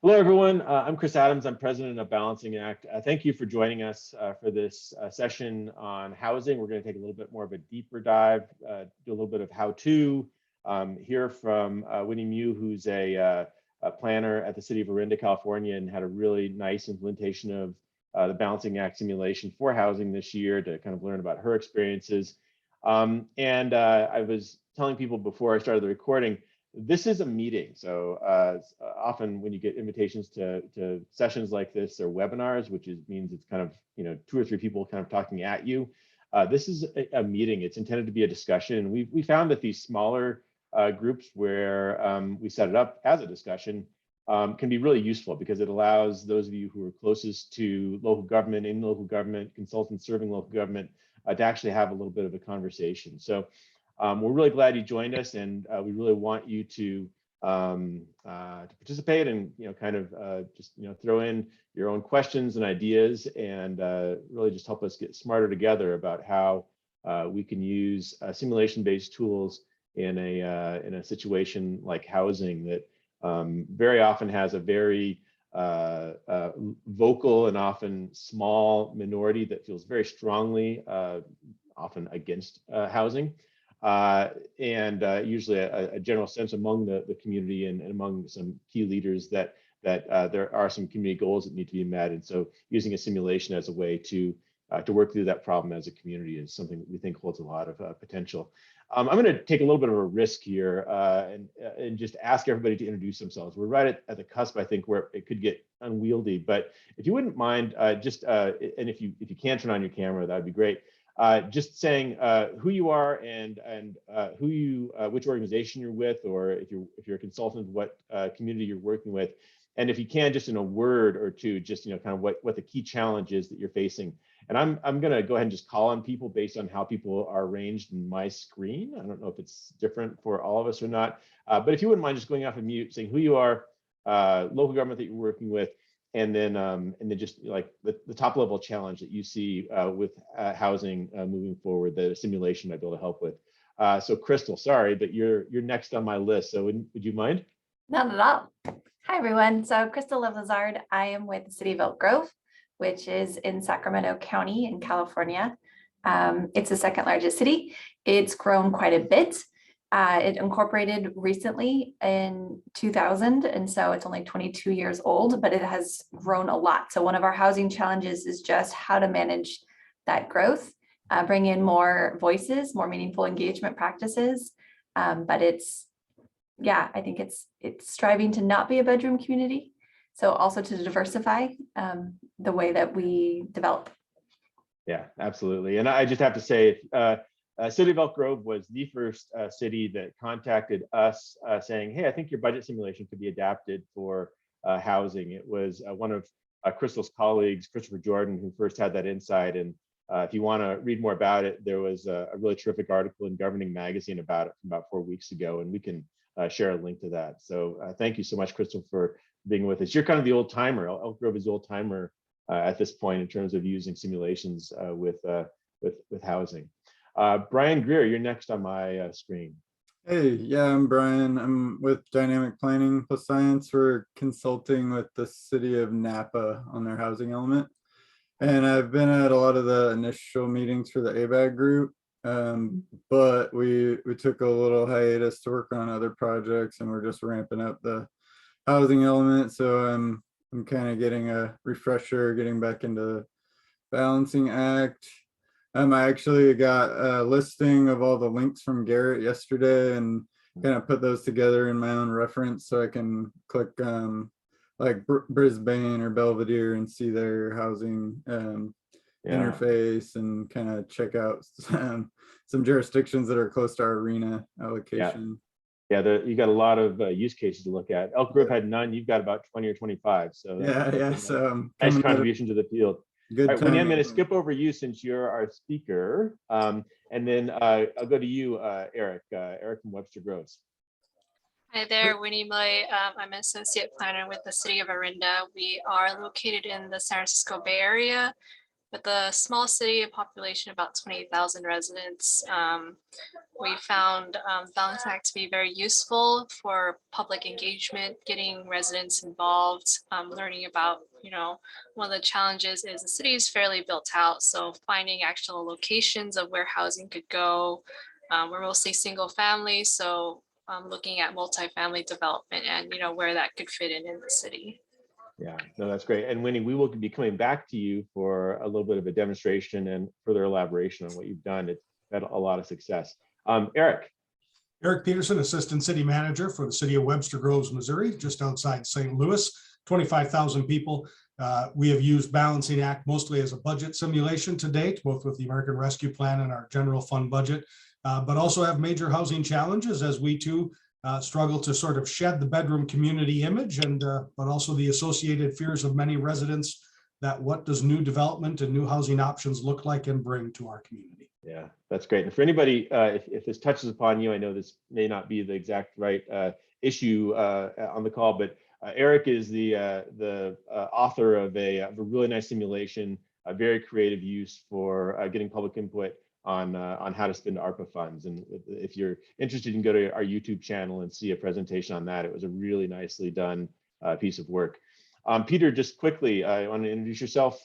Hello, everyone. I'm Chris Adams. I'm president of Balancing Act. Thank you for joining us for this session on housing. We're going to take a little bit more of a deeper dive, do a little bit of how-to, hear from Winnie Mew, who's a planner at the city of Orinda, California, and had a really nice implementation of the Balancing Act simulation for housing this year to kind of learn about her experiences. I was telling people before I started the recording, this is a meeting. So often when you get invitations to sessions like this or webinars, which means it's kind of, 2 or 3 people kind of talking at you. This is a meeting. It's intended to be a discussion. And we found that these smaller groups where we set it up as a discussion can be really useful because it allows those of you who are closest to local government, in local government, consultants serving local government to actually have a little bit of a conversation. So we're really glad you joined us, and we really want you to participate and just throw in your own questions and ideas, and really just help us get smarter together about how we can use simulation-based tools in a situation like housing that very often has a very vocal and often small minority that feels very strongly often against housing. Usually a general sense among the community and among some key leaders that there are some community goals that need to be met. And so using a simulation as a way to work through that problem as a community is something that we think holds a lot of potential. I'm going to take a little bit of a risk here and just ask everybody to introduce themselves. We're right at the cusp, I think, where it could get unwieldy. But if you wouldn't mind, and if you can turn on your camera, that would be great. Just saying who you are and which organization you're with, or if you're a consultant, what community you're working with, and if you can, just in a word or two, just kind of what the key challenge is that you're facing. And I'm going to go ahead and just call on people based on how people are arranged in my screen. I don't know if it's different for all of us or not, but if you wouldn't mind just going off of mute, saying who you are, local government that you're working with, and then just like the top level challenge that you see with housing moving forward, the simulation might be able to help with. So Crystal, sorry, but you're next on my list. So would you mind? Not at all. Hi, everyone. So Crystal Lazard. I am with the city of Elk Grove, which is in Sacramento County in California. It's the second largest city. It's grown quite a bit. It incorporated recently in 2000, and so it's only 22 years old, but it has grown a lot. So one of our housing challenges is just how to manage that growth, bring in more voices, more meaningful engagement practices. But I think it's striving to not be a bedroom community. So also to diversify the way that we develop. Yeah, absolutely. And I just have to say, City of Elk Grove was the first city that contacted us saying, hey, I think your budget simulation could be adapted for housing. It was one of Crystal's colleagues, Christopher Jordan, who first had that insight. And if you want to read more about it, there was a really terrific article in Governing Magazine about it from about 4 weeks ago, and we can share a link to that. So thank you so much, Crystal, for being with us. You're kind of the old timer. Elk Grove is the old timer at this point in terms of using simulations with housing. Brian Greer, you're next on my screen. Hey, yeah, I'm Brian. I'm with Dynamic Planning Plus Science. We're consulting with the city of Napa on their housing element. And I've been at a lot of the initial meetings for the ABAG group, but we took a little hiatus to work on other projects, and we're just ramping up the housing element. So I'm kind of getting a refresher, getting back into Balancing Act. I actually got a listing of all the links from Garrett yesterday and kind of put those together in my own reference so I can click like Brisbane or Belvedere and see their housing interface and kind of check out some jurisdictions that are close to our arena allocation. Yeah, you got a lot of use cases to look at. Elk Grove had none. You've got about 20 or 25. So So nice contribution to the field. Good. All right, Winnie, I'm going to skip over you since you're our speaker, and then I'll go to you, Eric. Eric from Webster Groves. Hi there, Winnie Murray. I'm an associate planner with the city of Orinda. We are located in the San Francisco Bay Area. with a small city, a population of about 20,000 residents, we found Balancing Act to be very useful for public engagement, getting residents involved, learning about, one of the challenges is the city is fairly built out. So finding actual locations of where housing could go. We're mostly single family, so looking at multifamily development and, where that could fit in the city. Yeah, no, that's great. And Winnie, we will be coming back to you for a little bit of a demonstration and further elaboration on what you've done. It's had a lot of success. Eric. Eric Peterson, Assistant City Manager for the City of Webster Groves, Missouri, just outside St. Louis, 25,000 people. We have used Balancing Act mostly as a budget simulation to date, both with the American Rescue Plan and our general fund budget, but also have major housing challenges as we too struggle to sort of shed the bedroom community image, and but also the associated fears of many residents that what does new development and new housing options look like and bring to our community. Yeah, that's great. And for anybody, if this touches upon you, I know this may not be the exact right issue on the call, but Eric is the author of a really nice simulation, a very creative use for getting public input on how to spend ARPA funds. And if you're interested, you can go to our YouTube channel and see a presentation on that. It was a really nicely done piece of work. Peter, just quickly, want to introduce yourself?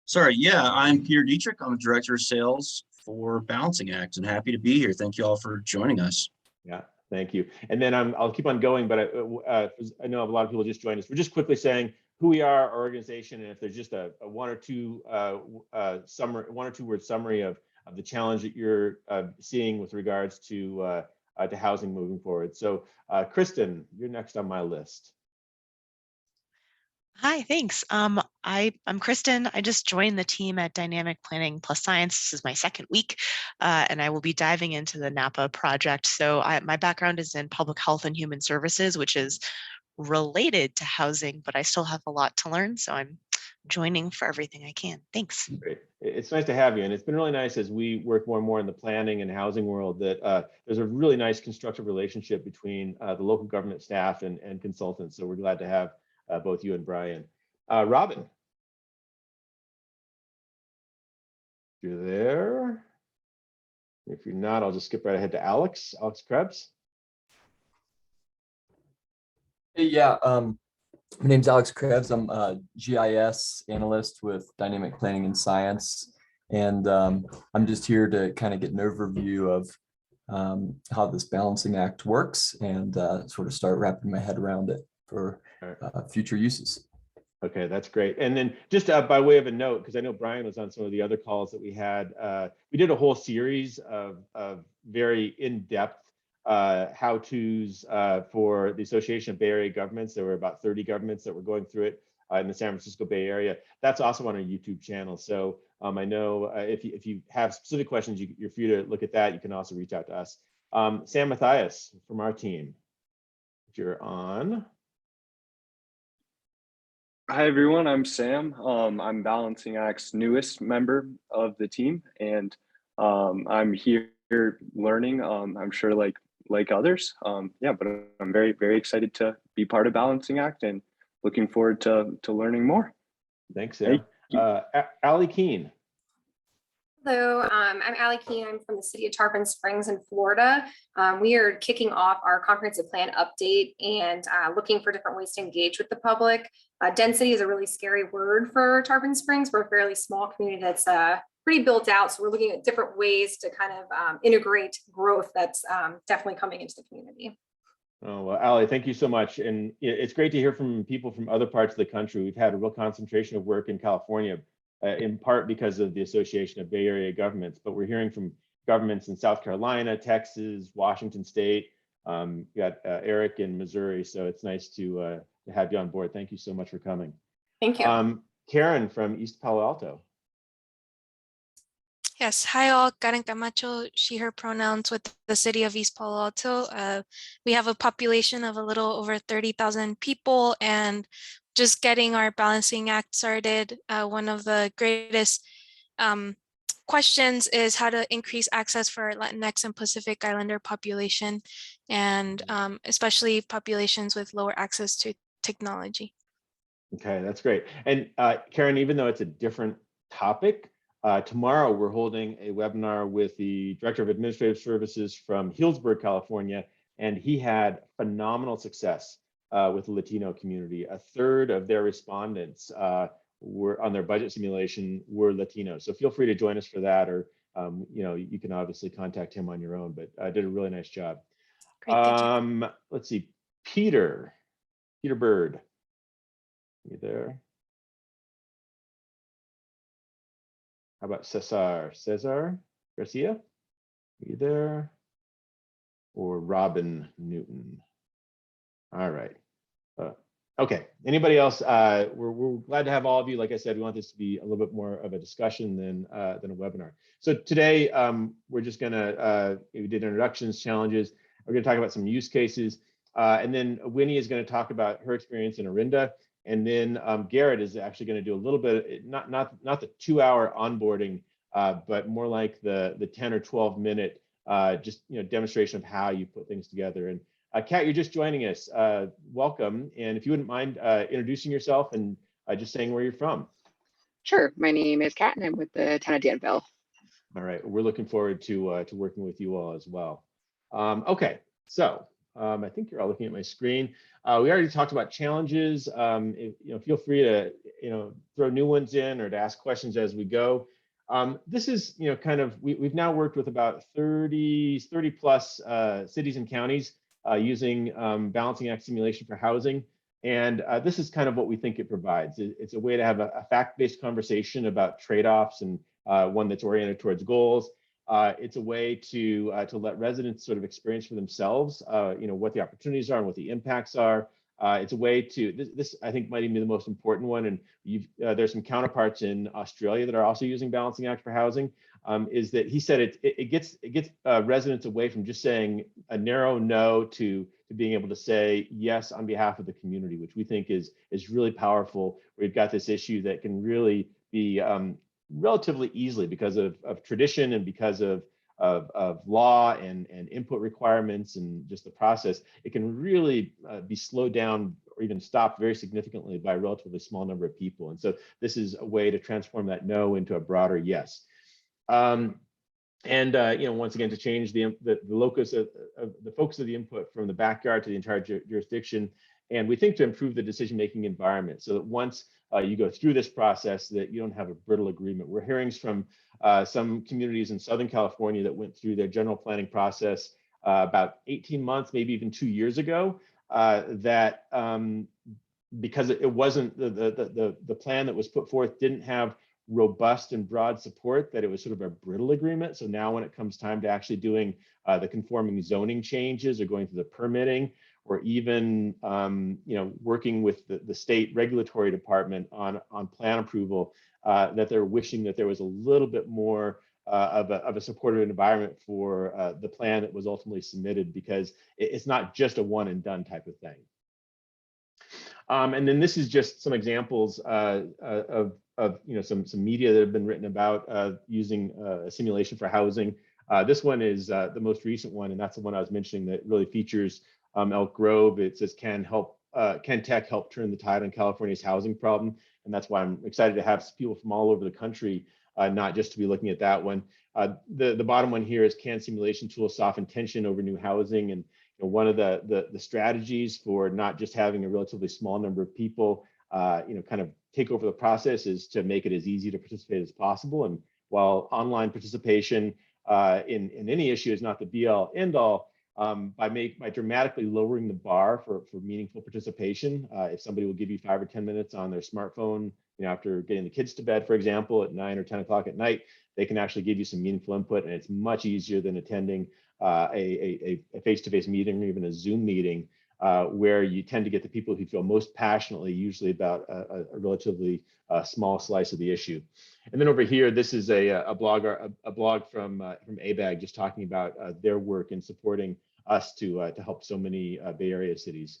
Sorry, yeah, I'm Peter Dietrich. I'm Director of Sales for Balancing Act and happy to be here. Thank you all for joining us. Yeah, thank you. And then I'll keep on going, but I know a lot of people just joined us. We're just quickly saying who we are, our organization, and if there's just a one or two word summary of the challenge that you're seeing with regards to housing moving forward. So Kristen, you're next on my list. Hi, thanks. I'm Kristen. I just joined the team at Dynamic Planning Plus Science. This is my second week, and I will be diving into the Napa project. So my background is in public health and human services, which is related to housing, but I still have a lot to learn. So I'm joining for everything I can. Thanks. Great. It's nice to have you. And it's been really nice as we work more and more in the planning and housing world that there's a really nice constructive relationship between the local government staff and consultants. So we're glad to have both you and Brian. Robin, if you're there. If you're not, I'll just skip right ahead to Alex Krebs. Hey, yeah, my name's Alex Krebs. I'm a GIS analyst with Dynamic Planning and Science. And I'm just here to kind of get an overview of how this Balancing Act works and sort of start wrapping my head around it for future uses. Okay, that's great. And then just by way of a note, because I know Brian was on some of the other calls that we had, we did a whole series of very in-depth how-tos for the Association of Bay Area Governments. There were about 30 governments that were going through it in the San Francisco Bay Area. That's also on our YouTube channel. So I know if you have specific questions, you're free to look at that. You can also reach out to us. Sam Matthias from our team, if you're on. Hi, everyone. I'm Sam. I'm Balancing Act's newest member of the team, and I'm here learning. I'm sure like others. Yeah, but I'm very, very excited to be part of Balancing Act and looking forward to learning more. Thanks, Sam. Allie Keene. Hello, I'm Allie Keene. I'm from the city of Tarpon Springs in Florida. We are kicking off our comprehensive plan update and looking for different ways to engage with the public. Density is a really scary word for Tarpon Springs. We're a fairly small community that's pretty built out. So we're looking at different ways to kind of integrate growth that's definitely coming into the community. Oh, well, Allie, thank you so much. And it's great to hear from people from other parts of the country. We've had a real concentration of work in California, in part because of the Association of Bay Area Governments, but we're hearing from governments in South Carolina, Texas, Washington State. We got Eric in Missouri, so it's nice to have you on board. Thank you so much for coming. Thank you. Karen from East Palo Alto. Yes, hi all, Karen Camacho, she, her pronouns with the city of East Palo Alto. We have a population of a little over 30,000 people, and just getting our Balancing Act started, one of the greatest questions is how to increase access for Latinx and Pacific Islander population, and especially populations with lower access to technology. Okay, that's great. And Karen, even though it's a different topic, tomorrow we're holding a webinar with the Director of Administrative Services from Healdsburg, California, and he had phenomenal success with the Latino community. A third of their respondents were on their budget simulation were Latino. So feel free to join us for that, or you can obviously contact him on your own, but did a really nice job. Great, thank you. Let's see, Peter Bird. You there? How about Cesar Garcia? You there? Or Robin Newton? All right. Okay. Anybody else? We're glad to have all of you. Like I said, we want this to be a little bit more of a discussion than a webinar. So today we're just gonna we did introductions, challenges. We're gonna talk about some use cases, and then Winnie is going to talk about her experience in Orinda. And then Garrett is actually going to do a little bit, not the 2-hour onboarding, but more like the 10 or 12 minute just demonstration of how you put things together. And Kat, you're just joining us. Welcome. And if you wouldn't mind introducing yourself and just saying where you're from. Sure. My name is Kat, and I'm with the town of Danville. All right. We're looking forward to working with you all as well. Okay. So I think you're all looking at my screen. We already talked about challenges. Feel free to throw new ones in or to ask questions as we go. This is kind of we've now worked with about 30 plus cities and counties using balancing act simulation for housing, and this is kind of what we think it provides. It's a way to have a fact-based conversation about trade-offs and one that's oriented towards goals. It's a way to let residents sort of experience for themselves, what the opportunities are and what the impacts are. It's a way to, this I think might even be the most important one, and there's some counterparts in Australia that are also using Balancing Act for housing, is that he said it gets residents away from just saying a narrow no to being able to say yes on behalf of the community, which we think is really powerful. We've got this issue that can really be relatively easily because of tradition and because of law and input requirements and just the process, it can really be slowed down or even stopped very significantly by a relatively small number of people. And so this is a way to transform that no into a broader yes. Once again, to change the locus of the focus of the input from the backyard to the entire jurisdiction. And we think to improve the decision-making environment so that once you go through this process that you don't have a brittle agreement. We're hearing from some communities in Southern California that went through their general planning process about 18 months, maybe even 2 years ago, that because it wasn't the plan that was put forth didn't have robust and broad support, that it was sort of a brittle agreement. So now when it comes time to actually doing the conforming zoning changes or going through the permitting, or even working with the state regulatory department on plan approval, that they're wishing that there was a little bit more of a supportive environment for the plan that was ultimately submitted, because it's not just a one and done type of thing. And then this is just some examples of some media that have been written about using a simulation for housing. This one is the most recent one, and that's the one I was mentioning that really features Elk Grove. It says, can tech help turn the tide on California's housing problem? And that's why I'm excited to have people from all over the country, not just to be looking at that one. The bottom one here is, can simulation tools soften tension over new housing? And one of the strategies for not just having a relatively small number of people kind of take over the process is to make it as easy to participate as possible. And while online participation in any issue is not the be all end all, by dramatically lowering the bar for meaningful participation, if somebody will give you 5 or 10 minutes on their smartphone, after getting the kids to bed, for example, at 9 or 10 o'clock at night, they can actually give you some meaningful input, and it's much easier than attending a face-to-face meeting or even a Zoom meeting, where you tend to get the people who feel most passionately, usually about a relatively small slice of the issue. And then over here, this is a blog from ABAG, just talking about their work in supporting us to help so many Bay Area cities.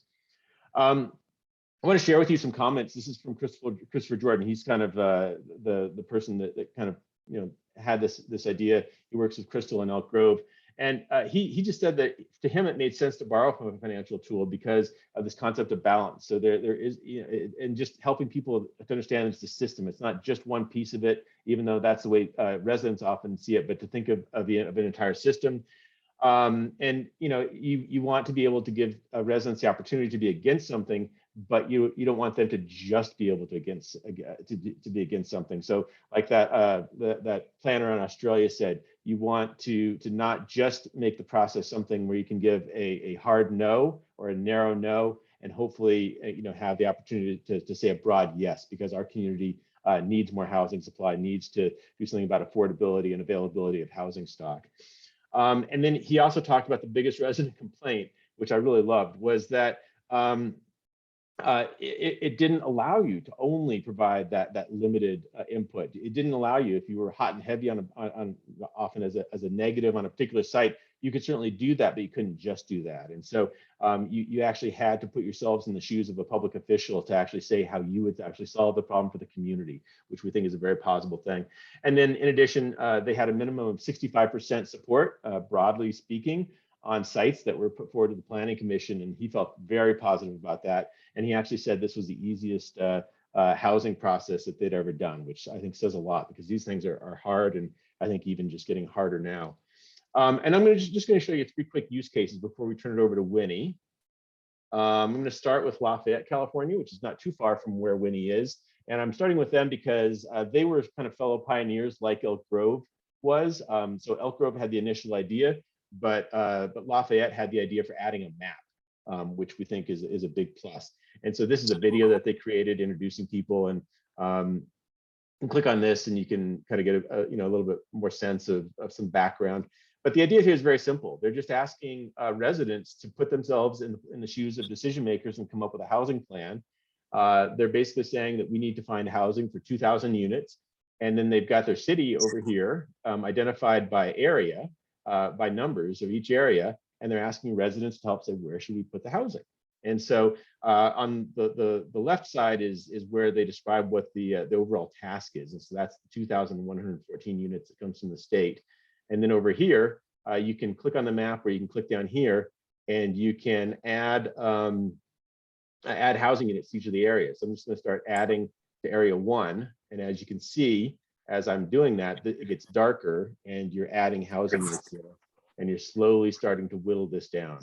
I want to share with you some comments. This is from Christopher Jordan. He's kind of the person that kind of had this idea. He works with Crystal in Elk Grove, And he just said that to him, it made sense to borrow from a financial tool because of this concept of balance. So there is, and just helping people to understand it's the system. It's not just one piece of it, even though that's the way residents often see it, but to think of an entire system. And you want to be able to give residents the opportunity to be against something, but you don't want them to just be able to be against something. So like that planner in Australia said, you want to not just make the process something where you can give a hard no or a narrow no, and hopefully have the opportunity to say a broad yes, because our community needs more housing supply, needs to do something about affordability and availability of housing stock. And then he also talked about the biggest resident complaint, which I really loved, was that it didn't allow you to only provide that limited input. It didn't allow you, if you were hot and heavy on often as a negative on a particular site, you could certainly do that, but you couldn't just do that. And so you actually had to put yourselves in the shoes of a public official to actually say how you would actually solve the problem for the community, which we think is a very positive thing. And then in addition, they had a minimum of 65% support, broadly speaking, on sites that were put forward to the Planning Commission, and he felt very positive about that. And he actually said this was the easiest housing process that they'd ever done, which I think says a lot, because these things are hard, and I think even just getting harder now. And I'm just going to show you 3 quick use cases before we turn it over to Winnie. I'm going to start with Lafayette, California, which is not too far from where Winnie is. And I'm starting with them because they were kind of fellow pioneers like Elk Grove was. So Elk Grove had the initial idea, but Lafayette had the idea for adding a map, which we think is a big plus. And so this is a video that they created introducing people, and click on this and you can kind of get a little bit more sense of some background. But the idea here is very simple. They're just asking residents to put themselves in the shoes of decision makers and come up with a housing plan. They're basically saying that we need to find housing for 2,000 units. And then they've got their city over here identified by area, by numbers of each area. And they're asking residents to help say, where should we put the housing? And so on the left side is where they describe what the overall task is. And so that's the 2,114 units that comes from the state. And then over here, you can click on the map, or you can click down here, and you can add housing units to each of the areas. So I'm just going to start adding to area 1. And as you can see, as I'm doing that, it gets darker, and you're adding housing units here, and you're slowly starting to whittle this down.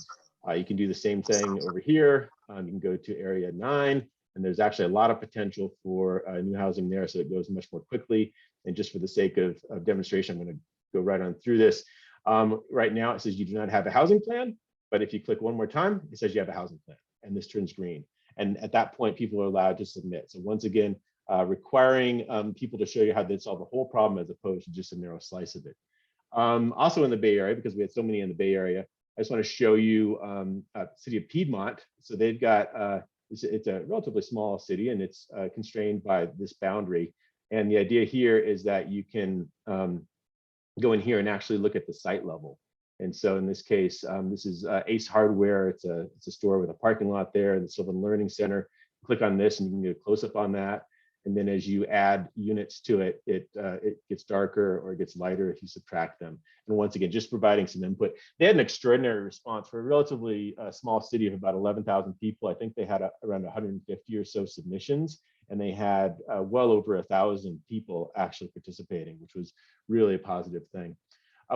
You can do the same thing over here. You can go to area 9, and there's actually a lot of potential for new housing there, so it goes much more quickly. And just for the sake of demonstration, I'm going to go right on through this. Right now, it says you do not have a housing plan, but if you click one more time, it says you have a housing plan, and this turns green. And at that point, people are allowed to submit. So once again, requiring people to show you how they solve the whole problem as opposed to just a narrow slice of it. Also in the Bay Area, because we had so many in the Bay Area, I just want to show you city of Piedmont. So they've got, it's a relatively small city, and it's constrained by this boundary. And the idea here is that you can go in here and actually look at the site level. And so in this case, this is Ace Hardware. It's a store with a parking lot there, and the Sylvan Learning Center. Click on this and you can get a close up on that. And then as you add units to it, it gets darker or it gets lighter if you subtract them. And once again, just providing some input. They had an extraordinary response for a relatively small city of about 11,000 people. I think they had around 150 or so submissions, and they had well over 1,000 people actually participating, which was really a positive thing.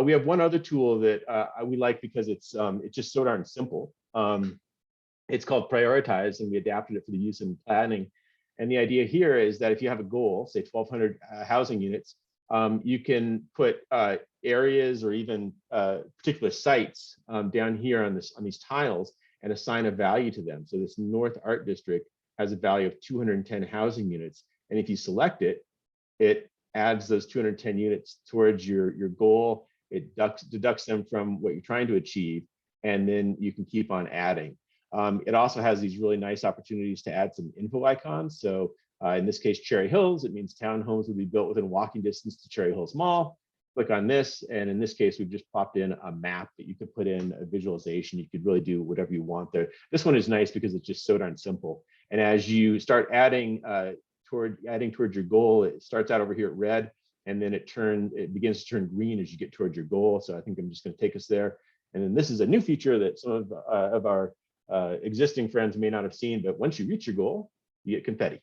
We have one other tool that we like because it's just so darn simple. It's called Prioritize, and we adapted it for the use in planning. And the idea here is that if you have a goal, say 1,200 housing units, you can put areas or even particular sites down here on these tiles and assign a value to them. So this North Art District has a value of 210 housing units. And if you select it, it adds those 210 units towards your goal. It deducts them from what you're trying to achieve, and then you can keep on adding. It also has these really nice opportunities to add some info icons. So in this case, Cherry Hills, it means townhomes will be built within walking distance to Cherry Hills Mall. Click on this, and in this case, we've just popped in a map that you could put in a visualization. You could really do whatever you want there. This one is nice because it's just so darn simple. And as you start adding towards your goal, it starts out over here at red, and then it begins to turn green as you get towards your goal. So I think I'm just going to take us there. And then this is a new feature that some of our existing friends may not have seen, but once you reach your goal, you get confetti.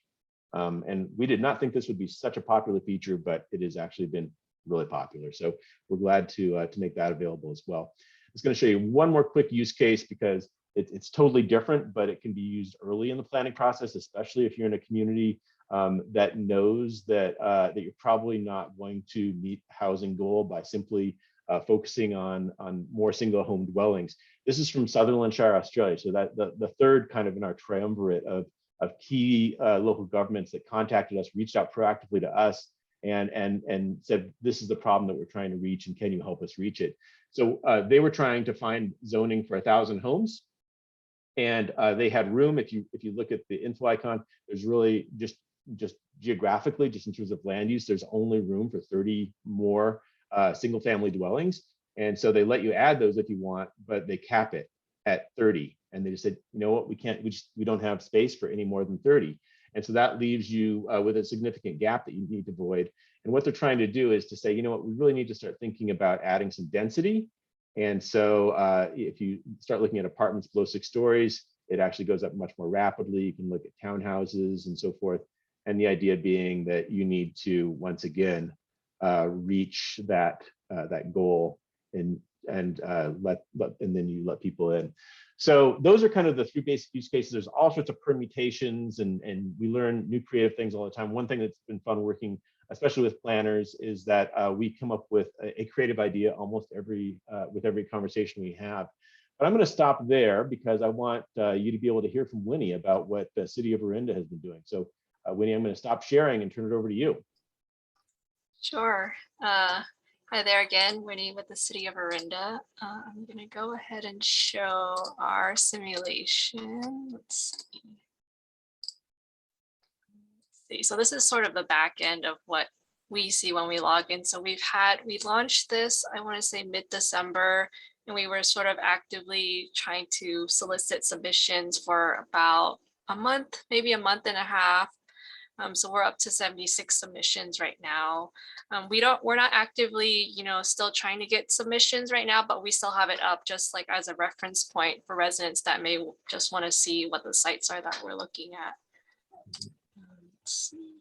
And we did not think this would be such a popular feature, but it has actually been really popular. So we're glad to make that available as well. I'm just going to show you one more quick use case because it's totally different, but it can be used early in the planning process, especially if you're in a community that knows that that you're probably not going to meet housing goal by simply focusing on more single home dwellings. This is from Sutherland Shire, Australia. So that the third kind of in our triumvirate of key local governments that contacted us, reached out proactively to us and said, this is the problem that we're trying to reach and can you help us reach it? So they were trying to find zoning for 1,000 homes. And they had room. If you look at the info icon, there's really just geographically, just in terms of land use, there's only room for 30 more single family dwellings. And so they let you add those if you want, but they cap it at 30. And they just said, you know what, we don't have space for any more than 30. And so that leaves you with a significant gap that you need to void. And what they're trying to do is to say, you know what, we really need to start thinking about adding some density. And so if you start looking at apartments below 6 stories, it actually goes up much more rapidly. You can look at townhouses and so forth. And the idea being that you need to, once again, reach that goal and then you let people in. So those are kind of the 3 basic use cases. There's all sorts of permutations and we learn new creative things all the time. One thing that's been fun working, especially with planners, is that we come up with a creative idea almost with every conversation we have. But I'm going to stop there because I want you to be able to hear from Winnie about what the city of Orinda has been doing. So Winnie, I'm going to stop sharing and turn it over to you. Sure. Hi there again, Winnie with the city of Orinda. I'm going to go ahead and show our simulation. Let's see. So this is sort of the back end of what we see when we log in. So we launched this, I want to say mid-December, and we were sort of actively trying to solicit submissions for about a month, maybe a month and a half. So we're up to 76 submissions right now. We're not actively, still trying to get submissions right now, but we still have it up just like as a reference point for residents that may just want to see what the sites are that we're looking at. Let's see.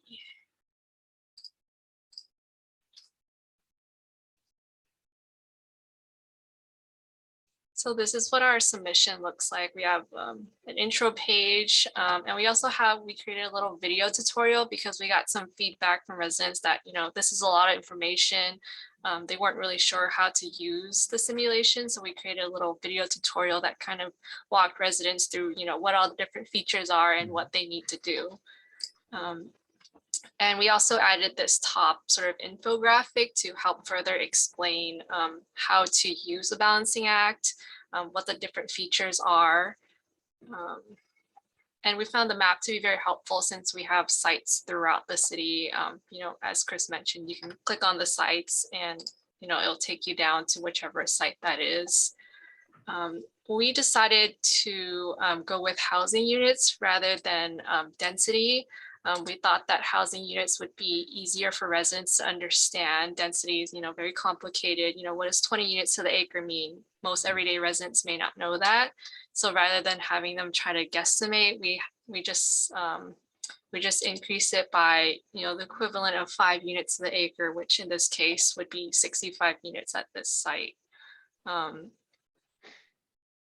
So this is what our submission looks like. We have an intro page, and we created a little video tutorial because we got some feedback from residents that, this is a lot of information. They weren't really sure how to use the simulation. So we created a little video tutorial that kind of walked residents through, what all the different features are and what they need to do. And we also added this top sort of infographic to help further explain how to use the Balancing Act, what the different features are. And we found the map to be very helpful since we have sites throughout the city. As Chris mentioned, you can click on the sites and, it'll take you down to whichever site that is. We decided to go with housing units rather than density. We thought that housing units would be easier for residents to understand. Density is, very complicated. What does 20 units to the acre mean? Most everyday residents may not know that. So rather than having them try to guesstimate, we just increase it by, the equivalent of 5 units to the acre, which in this case would be 65 units at this site.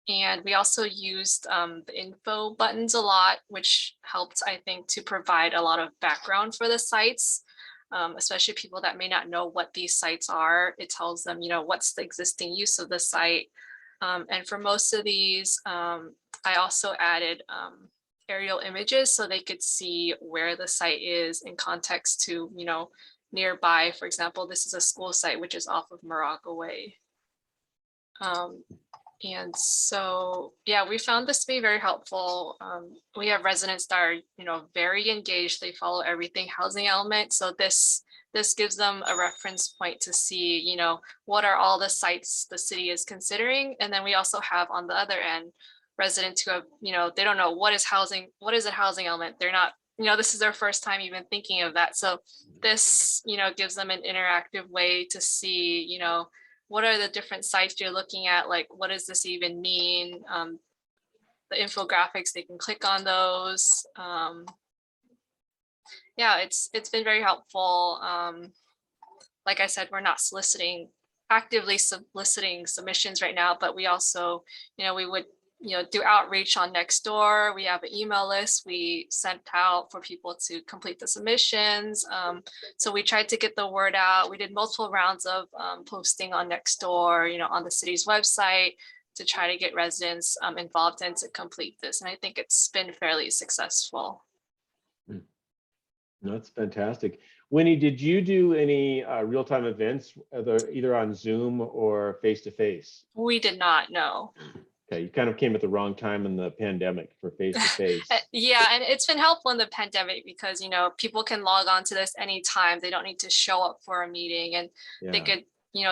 And we also used the info buttons a lot, which helped, I think, to provide a lot of background for the sites, especially people that may not know what these sites are. It tells them, what's the existing use of the site. And for most of these, I also added aerial images so they could see where the site is in context to, nearby. For example, this is a school site, which is off of Moraga Way. And so, yeah, we found this to be very helpful. We have residents that are, very engaged. They follow everything housing element. So this gives them a reference point to see, what are all the sites the city is considering. And then we also have on the other end, residents who have, they don't know what is a housing element. They're not this is their first time even thinking of that. So this, gives them an interactive way to see, what are the different sites you're looking at? Like, what does this even mean? The infographics, they can click on those. Yeah, it's been very helpful. Like I said, we're not actively soliciting submissions right now, but we also, we would, do outreach on Nextdoor. We have an email list we sent out for people to complete the submissions. So we tried to get the word out. We did multiple rounds of posting on Nextdoor, on the city's website to try to get residents involved and to complete this. And I think it's been fairly successful. No, that's fantastic. Winnie, did you do any real-time events, either on Zoom or face-to-face? We did not know. Okay, you kind of came at the wrong time in the pandemic for face-to-face. Yeah, and it's been helpful in the pandemic because, people can log on to this anytime. They don't need to show up for a meeting, and they could,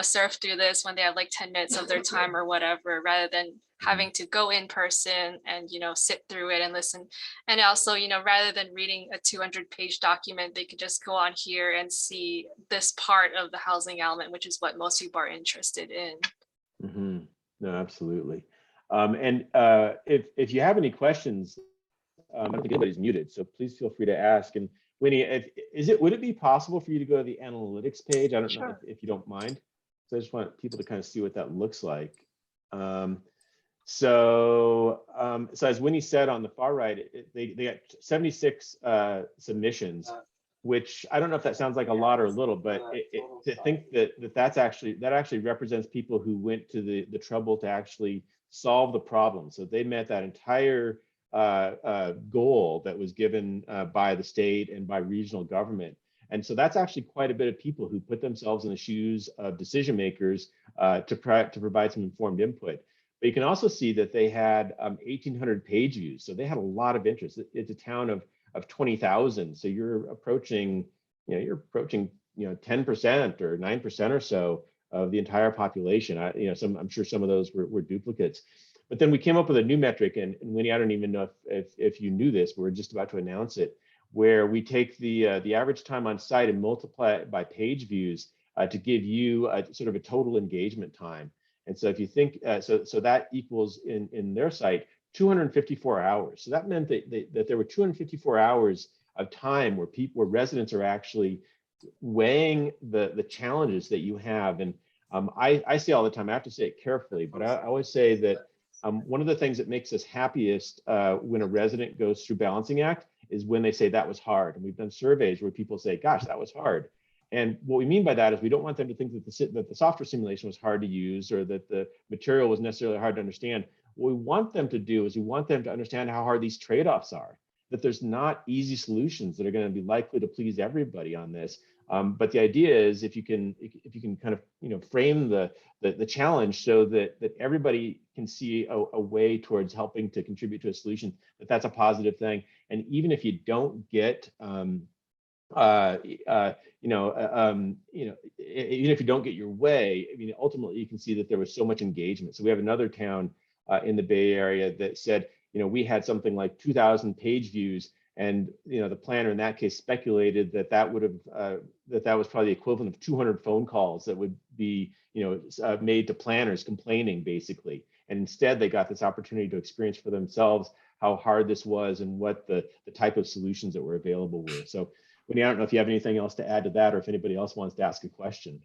surf through this when they have like 10 minutes of their time or whatever, rather than having to go in person and, sit through it and listen. And also, rather than reading a 200-page document, they could just go on here and see this part of the housing element, which is what most people are interested in. Mm-hmm. No, absolutely. And if you have any questions, I don't think anybody's muted, so please feel free to ask. And Winnie, would it be possible for you to go to the analytics page? I don't know if you don't mind. So I just want people to kind of see what that looks like. So as Winnie said on the far right, they got 76 submissions, which I don't know if that sounds like a lot or a little, but to think that actually represents people who went to the trouble to actually solve the problem. So they met that entire goal that was given by the state and by regional government. And so that's actually quite a bit of people who put themselves in the shoes of decision makers to provide some informed input. But you can also see that they had 1,800 page views. So they had a lot of interest. It's a town of 20,000. So you're approaching 10% or 9% or so of the entire population. I'm sure some of those were duplicates. But then we came up with a new metric, and Winnie, I don't even know if you knew this, but we're just about to announce it, where we take the average time on site and multiply it by page views to give you sort of a total engagement time. And so if you think, so that equals in their site 254 hours. So that meant that there were 254 hours of time where residents are actually weighing the challenges that you have. And I say all the time, I have to say it carefully, but I always say that one of the things that makes us happiest when a resident goes through balancing act is when they say that was hard. And we've done surveys where people say, gosh, that was hard. And what we mean by that is we don't want them to think that the software simulation was hard to use or that the material was necessarily hard to understand. What we want them to do is we want them to understand how hard these trade-offs are, that there's not easy solutions that are going to be likely to please everybody on this. But the idea is if you can kind of frame the challenge so that everybody can see a way towards helping to contribute to a solution, that's a positive thing. And even if you don't get even if you don't get your way, I mean, ultimately you can see that there was so much engagement. So we have another town in the Bay Area that said, we had something like 2,000 page views, and the planner in that case speculated that would have that was probably the equivalent of 200 phone calls that would be made to planners complaining basically. And instead they got this opportunity to experience for themselves how hard this was and what the type of solutions that were available were. So Winnie, I don't know if you have anything else to add to that or if anybody else wants to ask a question.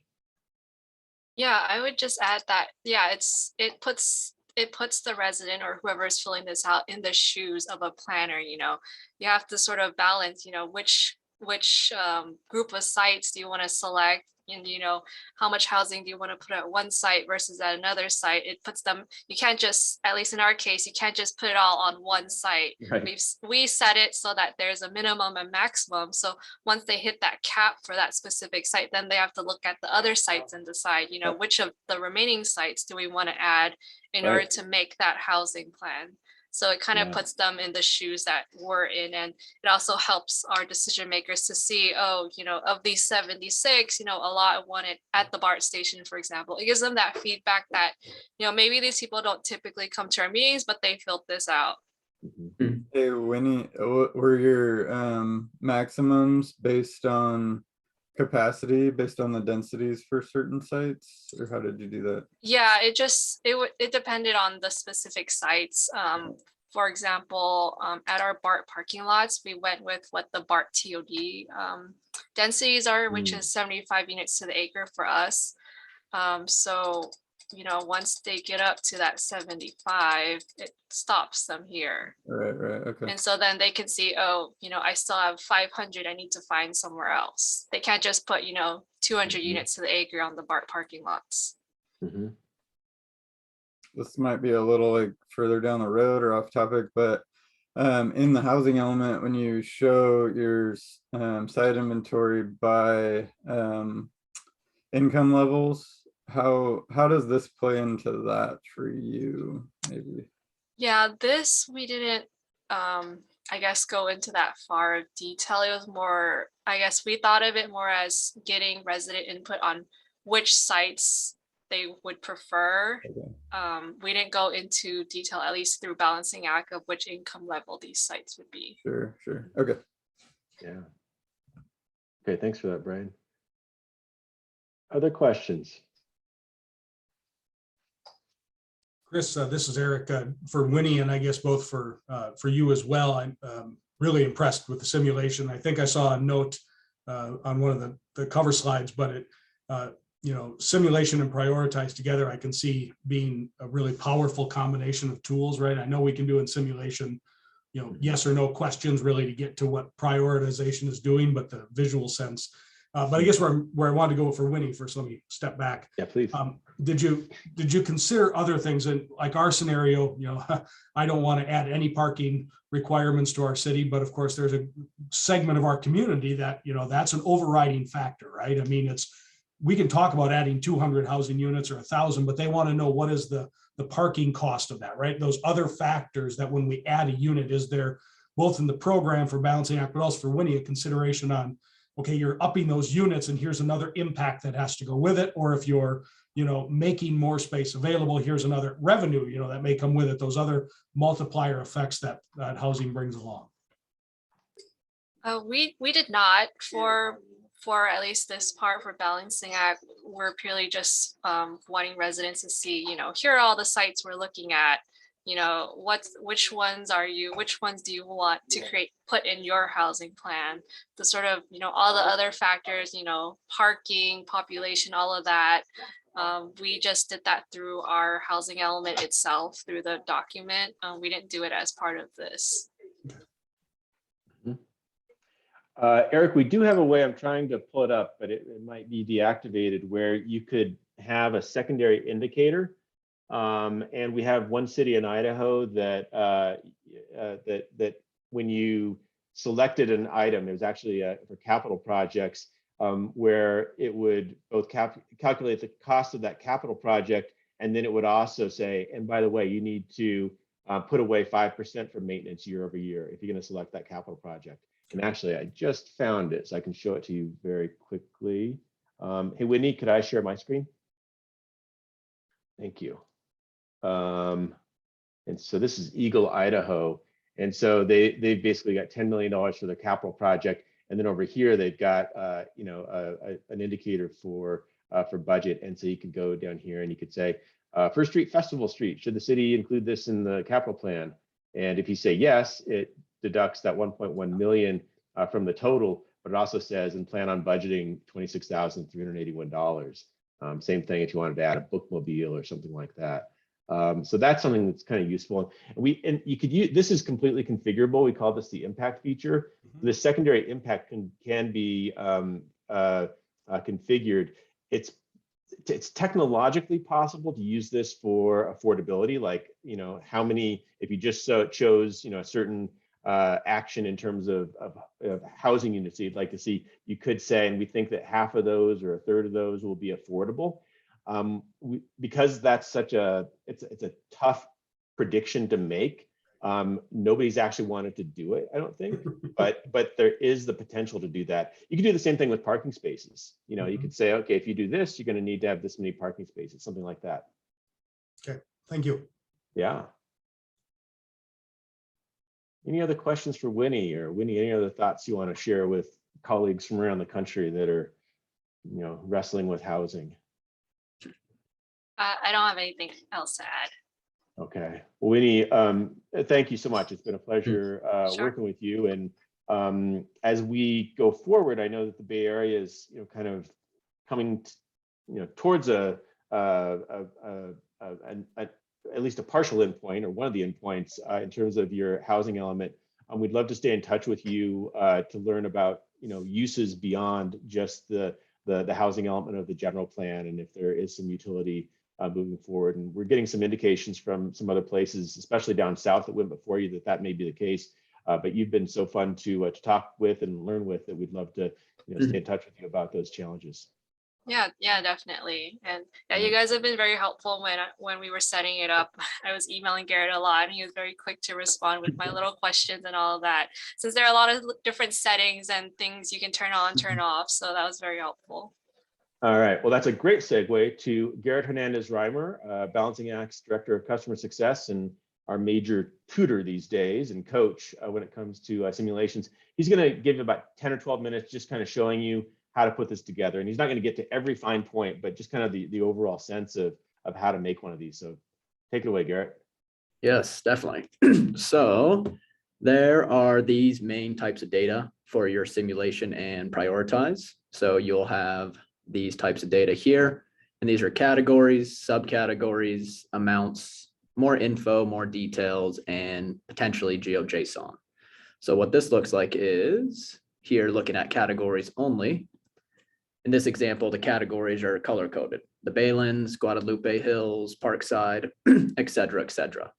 Yeah, I would just add that, yeah, it puts the resident or whoever is filling this out in the shoes of a planner. You have to sort of balance, which group of sites do you want to select, and how much housing do you want to put at one site versus at another site. It puts them, you can't just, at least in our case, you can't just put it all on one site. Right. We set it so that there's a minimum and maximum. So once they hit that cap for that specific site, then they have to look at the other sites and decide, which of the remaining sites do we want to add in order to make that housing plan. So it kind of puts them in the shoes that we're in. And it also helps our decision makers to see, of these 76, a lot want it at the BART station, for example. It gives them that feedback that, maybe these people don't typically come to our meetings, but they filled this out. Mm-hmm. Hey, Winnie, were your maximums based on capacity, based on the densities for certain sites, or how did you do that? Yeah, it depended on the specific sites. For example, at our BART parking lots, we went with what the BART TOD densities are, which is 75 units to the acre for us. So, once they get up to that 75, it stops them here. Right, okay. And so then they can see, oh, I still have 500, I need to find somewhere else. They can't just put, 200 units to the acre on the BART parking lots. Mhm. This might be a little like further down the road or off topic, but in the housing element, when you show your site inventory by income levels, how does this play into that for you, maybe? Yeah, this we didn't, I guess, go into that far of detail. It was more, I guess we thought of it more as getting resident input on which sites they would prefer. Okay. We didn't go into detail, at least through balancing act, of which income level these sites would be. Sure. Okay. Yeah. Okay, thanks for that, Brian. Other questions? Chris, this is Eric for Winnie, and I guess both for you as well. I'm really impressed with the simulation. I think I saw a note on one of the cover slides, but it, simulation and prioritize together, I can see being a really powerful combination of tools, right? I know we can do in simulation, yes or no questions really to get to what prioritization is doing, but the visual sense. But I guess where I wanted to go for Winnie first, let me step back. Yeah, please. Did you consider other things? And like our scenario, I don't want to add any parking requirements to our city, but of course there's a segment of our community that, that's an overriding factor, right? I mean, we can talk about adding 200 housing units or 1,000, but they want to know what is the parking cost of that, right? Those other factors that when we add a unit, is there both in the program for balancing act, but also for Winnie, a consideration on, okay, you're upping those units and here's another impact that has to go with it. Or if you're, making more space available, here's another revenue, that may come with it, those other multiplier effects that housing brings along. We did not for at least this part for balancing act. We're purely just wanting residents to see, here are all the sites we're looking at. Which ones do you want to put in your housing plan? The sort of, all the other factors, parking, population, all of that. We just did that through our housing element itself, through the document. We didn't do it as part of this. Eric, we do have a way, I'm trying to pull it up, but it might be deactivated, where you could have a secondary indicator. And we have one city in Idaho that that when you selected an item, it was actually for capital projects, where it would both calculate the cost of that capital project, and then it would also say, and by the way, you need to put away 5% for maintenance year over year if you're going to select that capital project. And actually, I just found it, so I can show it to you very quickly. Hey, Whitney, could I share my screen? Thank you. And so this is Eagle, Idaho. And so they basically got $10 million for their capital project. And then over here, they've got, an indicator for budget. And so you could go down here and you could say, First Street, Festival Street, should the city include this in the capital plan? And if you say yes, it deducts that 1.1 million from the total, but it also says, and plan on budgeting $26,381. Same thing if you wanted to add a bookmobile or something like that. So that's something that's kind of useful. And you could use, this is completely configurable. We call this the impact feature. The secondary impact can be configured. It's technologically possible to use this for affordability, like, how many, if you just chose, a certain action in terms of housing units you'd like to see, you could say, and we think that half of those or a third of those will be affordable. Because that's such it's a tough prediction to make. Nobody's actually wanted to do it, I don't think, but there is the potential to do that. You can do the same thing with parking spaces. You could say, okay, if you do this, you're going to need to have this many parking spaces, something like that. Okay, thank you. Yeah. Any other questions for Winnie, or Winnie, any other thoughts you want to share with colleagues from around the country that are, wrestling with housing? I don't have anything else to add. Okay, well, Winnie, thank you so much. It's been a pleasure Sure. working with you. And as we go forward, I know that the Bay Area is, kind of coming, towards at least a partial endpoint, or one of the endpoints in terms of your housing element. We'd love to stay in touch with you to learn about, uses beyond just the housing element of the general plan, and if there is some utility moving forward. And we're getting some indications from some other places, especially down south that went before you, that may be the case. But you've been so fun to talk with and learn with, that we'd love to stay in touch with you about those challenges. Yeah, definitely. And yeah, you guys have been very helpful when we were setting it up. I was emailing Garrett a lot, and he was very quick to respond with my little questions and all of that. Since there are a lot of different settings and things you can turn on, turn off, so that was very helpful. All right, well, that's a great segue to Garrett Hernandez Reimer, Balancing Acts Director of Customer Success, and our major tutor these days and coach when it comes to simulations. He's going to give about 10 or 12 minutes just kind of showing you how to put this together. And he's not going to get to every fine point, but just kind of the overall sense of how to make one of these. So take it away, Garrett. Yes, definitely. So there are these main types of data for your simulation and prioritize. So you'll have these types of data here, and these are categories, subcategories, amounts, more info, more details, and potentially GeoJSON. So what this looks like is here, looking at categories only. In this example, the categories are color coded: the Baylands, Guadalupe Hills, Parkside, et cetera, et cetera.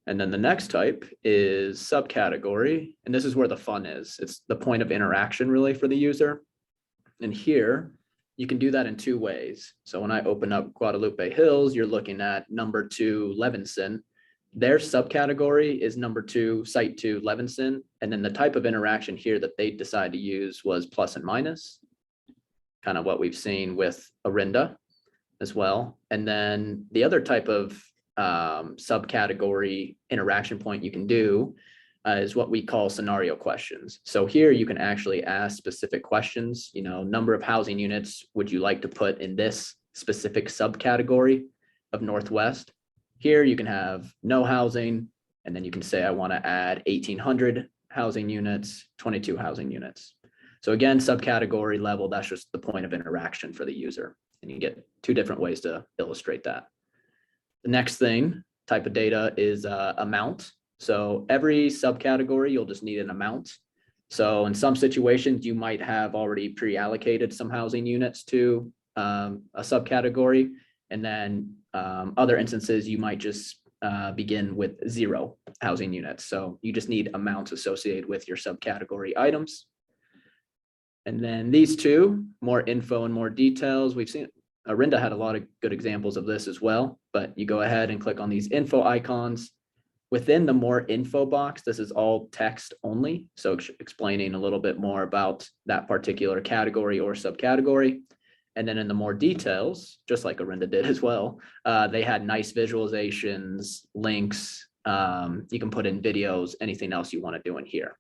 And then the next type is subcategory. And this is where the fun is. It's the point of interaction really for the user. And here you can do that in two ways. So when I open up Guadalupe Hills, you're looking at number 2, Levinson. Their subcategory is number 2, Site 2, Levinson. And then the type of interaction here that they decide to use was plus and minus, kind of what we've seen with Orinda as well. And then the other type of subcategory interaction point you can do is what we call scenario questions. So here you can actually ask specific questions, number of housing units would you like to put in this specific subcategory of Northwest? Here you can have no housing, and then you can say, I want to add 1,800 housing units, 22 housing units. So again, subcategory level, that's just the point of interaction for the user. And you get two different ways to illustrate that. The next type of data is amount. So every subcategory, you'll just need an amount. So in some situations, you might have already pre-allocated some housing units to a subcategory. And then other instances, you might just begin with 0 housing units. So you just need amounts associated with your subcategory items. And then these two, more info and more details. We've seen Orinda had a lot of good examples of this as well, but you go ahead and click on these info icons. Within the more info box, this is all text only. So explaining a little bit more about that particular category or subcategory. And then in the more details, just like Orinda did as well, they had nice visualizations, links. You can put in videos, anything else you want to do in here.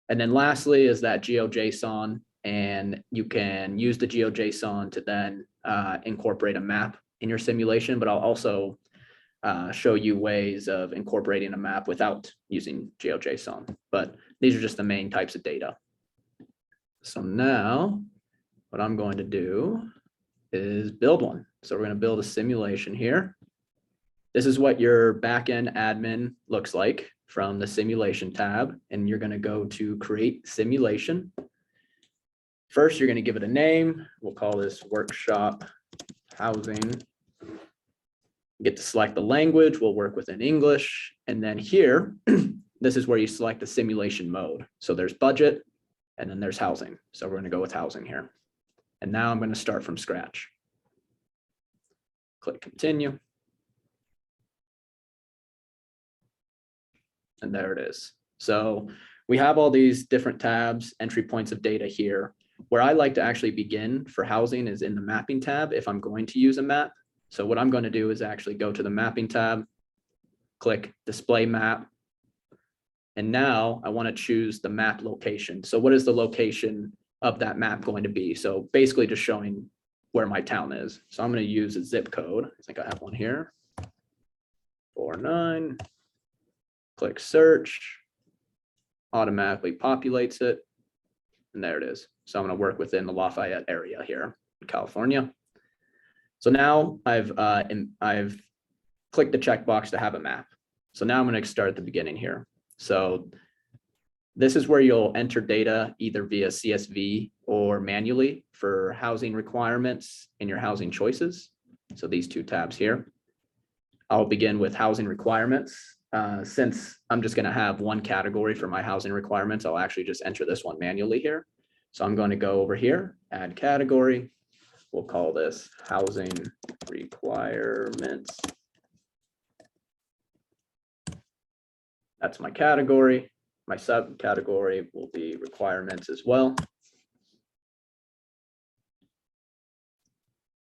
And then lastly is that GeoJSON, and you can use the GeoJSON to then incorporate a map in your simulation, but I'll also show you ways of incorporating a map without using GeoJSON. But these are just the main types of data. So now what I'm going to do is build one. So we're going to build a simulation here. This is what your backend admin looks like from the simulation tab, and you're going to go to create simulation. First, you're going to give it a name. We'll call this workshop housing. You get to select the language. We'll work within English. And then here, this is where you select the simulation mode. So there's budget, and then there's housing. So we're going to go with housing here. And now I'm going to start from scratch. Click continue. And there it is. So we have all these different tabs, entry points of data here. Where I like to actually begin for housing is in the mapping tab if I'm going to use a map. So what I'm going to do is actually go to the mapping tab, click display map, And now I want to choose the map location. So what is the location of that map going to be? So basically just showing where my town is. So I'm going to use a zip code. I think I have one here. 49. Click search. Automatically populates it. And there it is. So I'm going to work within the Lafayette area here in California. So now I've clicked the checkbox to have a map. So now I'm going to start at the beginning here. So this is where you'll enter data either via CSV or manually for housing requirements and your housing choices. So these two tabs here. I'll begin with housing requirements. Since I'm just going to have one category for my housing requirements, I'll actually just enter this one manually here. So I'm going to go over here, add category. We'll call this housing requirements. That's my category. My subcategory will be requirements as well.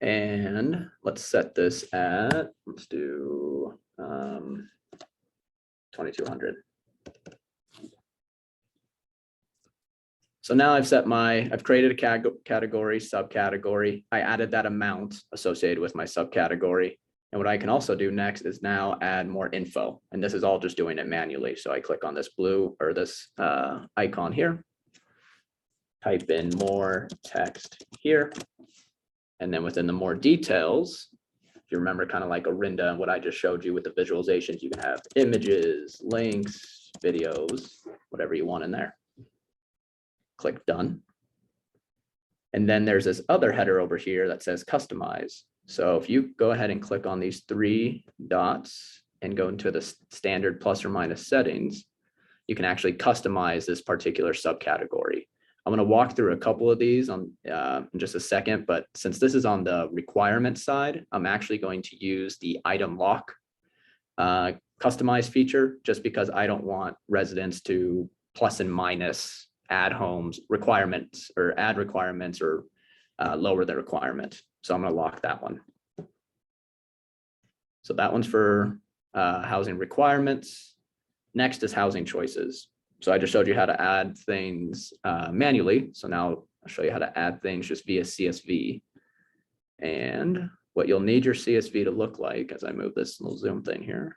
And let's set this at, let's do 2200. So now I've created a category, subcategory. I added that amount associated with my subcategory. And what I can also do next is now add more info. And this is all just doing it manually. So I click on this blue or this icon here, type in more text here. And then within the more details, if you remember kind of like Orinda and what I just showed you with the visualizations, you can have images, links, videos, whatever you want in there. Click done. And then there's this other header over here that says customize. So if you go ahead and click on these three dots and go into the standard plus or minus settings, you can actually customize this particular subcategory. I'm going to walk through a couple of these in just a second, but since this is on the requirement side, I'm actually going to use the item lock customize feature just because I don't want residents to plus and minus add homes requirements or add requirements or lower the requirement. So I'm going to lock that one. So that one's for housing requirements. Next is housing choices. So I just showed you how to add things manually. So now I'll show you how to add things just via CSV. And what you'll need your CSV to look like, as I move this little zoom thing here,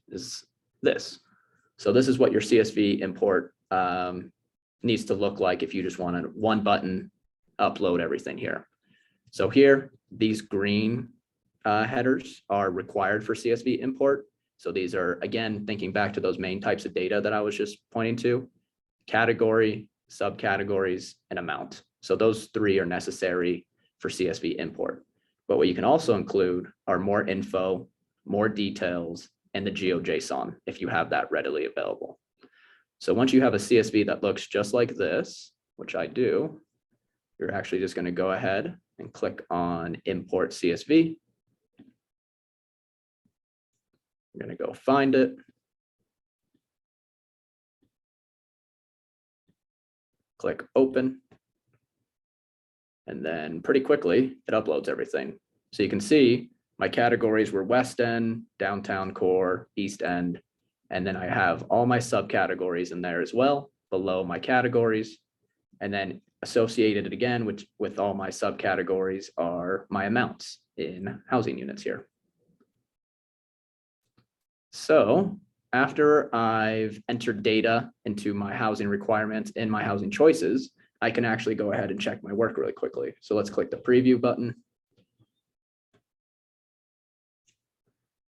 is this. So this is what your CSV import needs to look like if you just wanted one button, upload everything here. So here, these green headers are required for CSV import. So these are, again, thinking back to those main types of data that I was just pointing to: category, subcategories, and amount. So those three are necessary for CSV import. But what you can also include are more info, more details, and the GeoJSON if you have that readily available. So once you have a CSV that looks just like this, which I do, you're actually just going to go ahead and click on Import CSV. You're going to go find it. Click Open. And then pretty quickly, it uploads everything. So you can see my categories were West End, Downtown Core, East End, and then I have all my subcategories in there as well below my categories. And then associated again with all my subcategories are my amounts in housing units here. So after I've entered data into my housing requirements and my housing choices, I can actually go ahead and check my work really quickly. So let's click the preview button.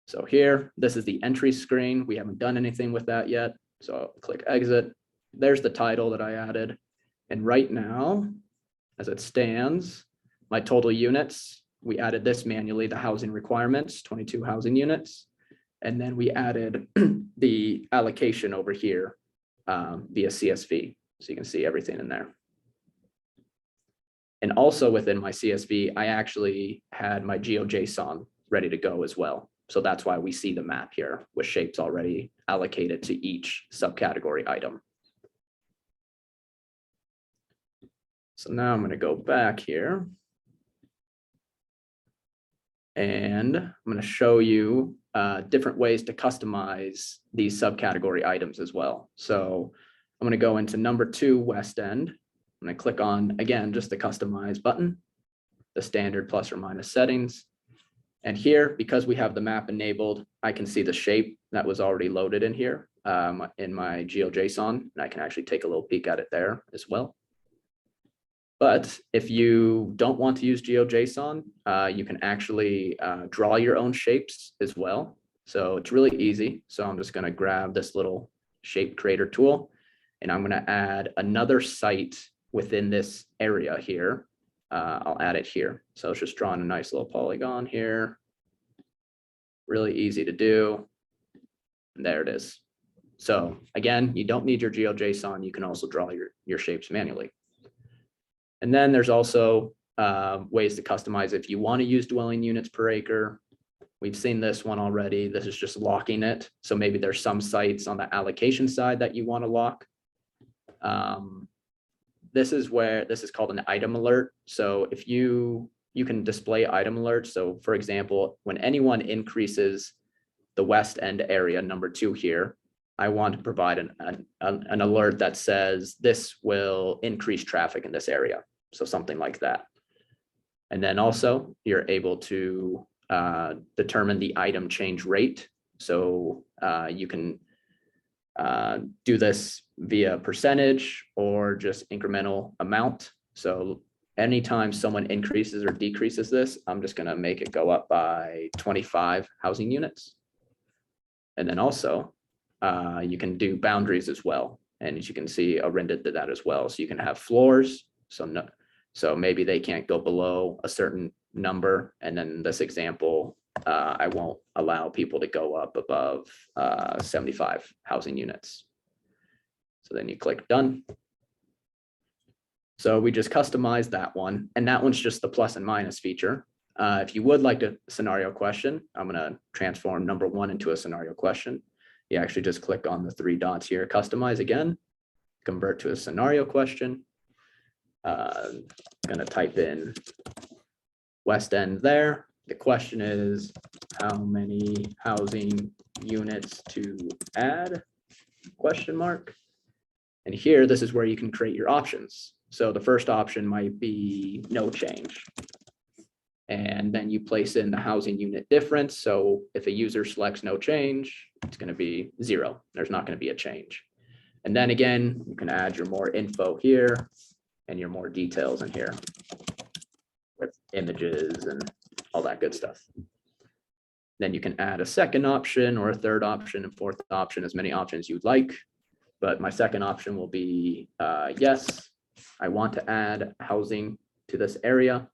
So here, this is the entry screen. We haven't done anything with that yet. So I'll click exit. There's the title that I added. And right now, as it stands, my total units, we added this manually, the housing requirements, 22 housing units. And then we added the allocation over here via CSV. So you can see everything in there. And also within my CSV, I actually had my GeoJSON ready to go as well. So that's why we see the map here with shapes already allocated to each subcategory item. So now I'm going to go back here. And I'm going to show you different ways to customize these subcategory items as well. So I'm going to go into number 2 West End. I'm going to click on, again, just the customize button, the standard plus or minus settings. And here, because we have the map enabled, I can see the shape that was already loaded in here in my GeoJSON, and I can actually take a little peek at it there as well. But if you don't want to use GeoJSON, you can actually draw your own shapes as well. So it's really easy. So I'm just going to grab this little shape creator tool, and I'm going to add another site within this area here. I'll add it here. So it's just drawing a nice little polygon here. Really easy to do. And there it is. So again, you don't need your GeoJSON. You can also draw your shapes manually. And then there's also ways to customize if you want to use dwelling units per acre. We've seen this one already. This is just locking it. So maybe there's some sites on the allocation side that you want to lock. This is called an item alert. So if you can display item alerts. So for example, when anyone increases the West End area, number 2 here, I want to provide an alert that says this will increase traffic in this area. So something like that. And then also you're able to determine the item change rate. So you can do this via percentage or just incremental amount. So anytime someone increases or decreases this, I'm just going to make it go up by 25 housing units. And then also you can do boundaries as well. And as you can see, Arinda did that as well. So you can have floors. So maybe they can't go below a certain number. And then in this example, I won't allow people to go up above 75 housing units. So then you click done. So we just customized that one. And that one's just the plus and minus feature. If you would like a scenario question, I'm going to transform number 1 into a scenario question. You actually just click on the 3 dots here, customize again, convert to a scenario question. Going to type in West End there. The question is, how many housing units to add? Question mark. And here, this is where you can create your options. So the first option might be no change. And then you place in the housing unit difference. So if a user selects no change, it's going to be 0. There's not going to be a change. And then again, you can add your more info here and your more details in here with images and all that good stuff. Then you can add a second option or a third option and fourth option, as many options you'd like. But my second option will be yes, I want to add housing to this area.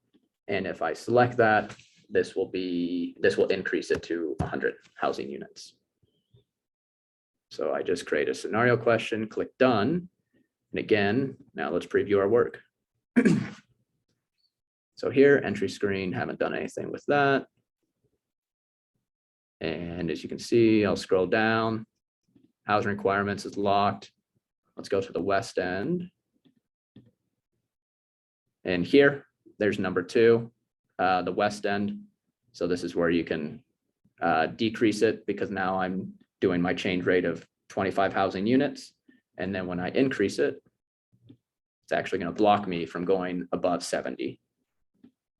And if I select that, this will increase it to 100 housing units. So I just create a scenario question, click done. And again, now let's preview our work. So here, entry screen, haven't done anything with that. And as you can see, I'll scroll down. Housing requirements is locked. Let's go to the West End. And here, there's number 2, the West End. So this is where you can decrease it because now I'm doing my change rate of 25 housing units. And then when I increase it, it's actually going to block me from going above 70.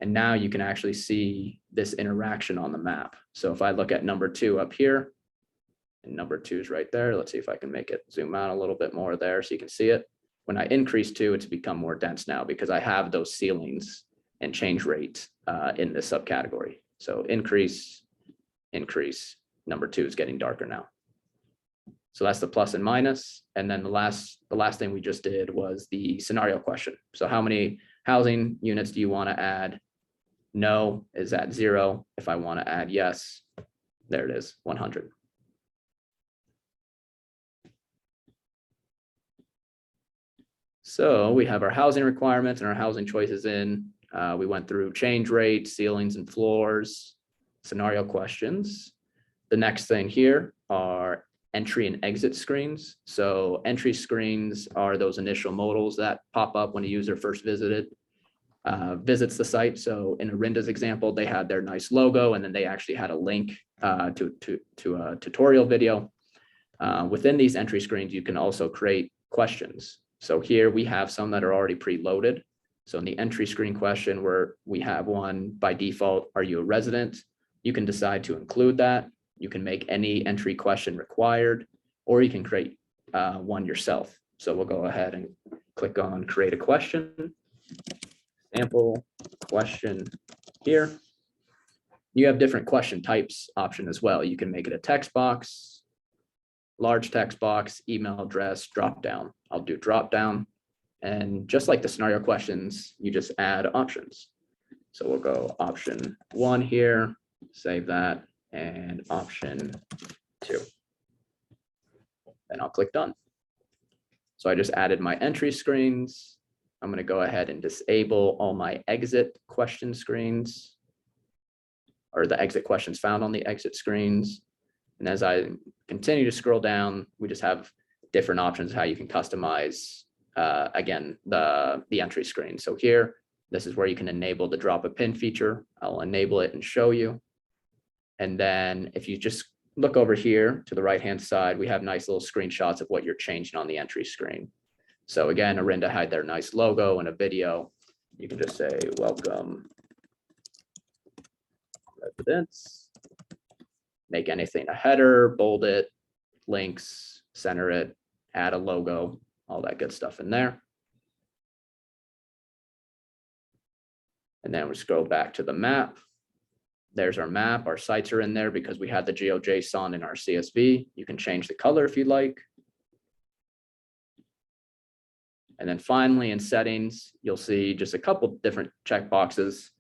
And now you can actually see this interaction on the map. So if I look at number 2 up here, and number 2 is right there. Let's see if I can make it zoom out a little bit more there so you can see it. When I increase 2, it's become more dense now because I have those ceilings and change rates in this subcategory. So increase, increase, number 2 is getting darker now. So that's the plus and minus. And then the last thing we just did was the scenario question. So how many housing units do you want to add? No is at 0. If I want to add yes, there it is, 100. So we have our housing requirements and our housing choices in. We went through change rate, ceilings and floors, scenario questions. The next thing here are entry and exit screens. So entry screens are those initial modals that pop up when a user first visited. visits the site. So in Arinda's example, they had their nice logo, and then they actually had a link to a tutorial video. Within these entry screens, you can also create questions. So here we have some that are already preloaded. So in the entry screen question, where we have one by default, are you a resident? You can decide to include that. You can make any entry question required, or you can create one yourself. So we'll go ahead and click on create a question. Sample question here. You have different question types option as well. You can make it a text box, large text box, email address, drop down. I'll do drop down. And just like the scenario questions, you just add options. So we'll go option 1 here, save that, and option 2. And I'll click done. So I just added my entry screens. I'm going to go ahead and disable all my exit question screens, or the exit questions found on the exit screens. And as I continue to scroll down, we just have different options how you can customize, again, the entry screen. So here, this is where you can enable the drop a pin feature. I'll enable it and show you. And then if you just look over here to the right-hand side, we have nice little screenshots of what you're changing on the entry screen. So again, Arinda had their nice logo and a video. You can just say, welcome residents, make anything a header, bold it, links, center it, add a logo, all that good stuff in there. And then we scroll back to the map. There's our map. Our sites are in there because we had the GeoJSON in our CSV. You can change the color if you'd like. And then finally in settings, you'll see just a couple different checkboxes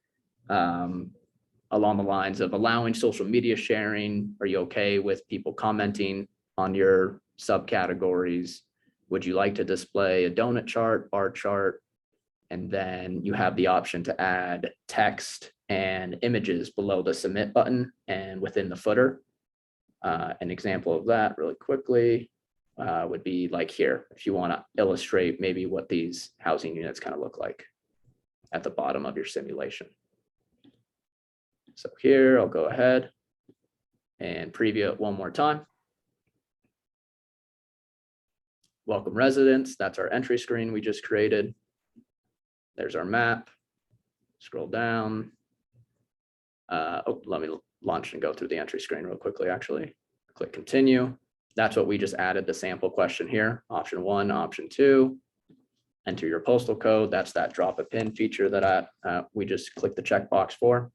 along the lines of allowing social media sharing. Are you okay with people commenting on your subcategories? Would you like to display a donut chart, bar chart? And then you have the option to add text and images below the submit button and within the footer. An example of that really quickly would be like here, if you want to illustrate maybe what these housing units kind of look like at the bottom of your simulation. So here, I'll go ahead and preview it one more time. Welcome residents, that's our entry screen we just created. There's our map. Scroll down. Let me launch and go through the entry screen real quickly, actually. Click continue. That's what we just added, the sample question here. Option 1, option 2. Enter your postal code. That's that drop a pin feature that we just clicked the checkbox for.